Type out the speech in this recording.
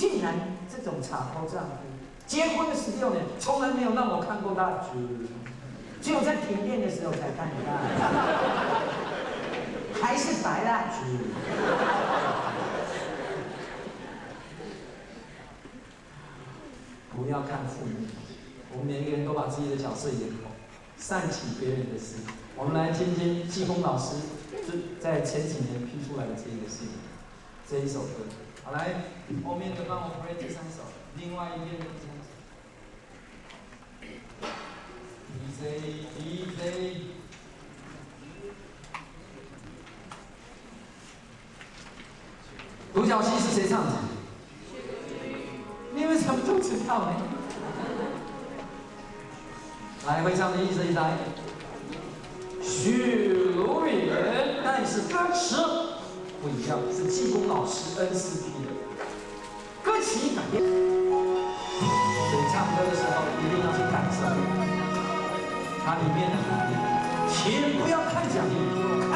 竟然这种插头丈夫，结婚了16年，从来没有让我看过蜡烛，只有在停电的时候才看到，还是白蜡烛。不要看负面，我们每一个人都把自己的角色演好，善起别人的事。我们来听听济公老师在前几年批出来的这一首歌。好，来，后面的帮我 play 这3首，另外一边的这3首。DJ。独角戏是谁唱的？你为什么都知道呢？来，会唱的一直来。许茹芸，但是歌词不一样，是济公老师恩师批的，歌词改变。所以唱歌的时候一定要去感受它里面的含义，请不要看讲义，看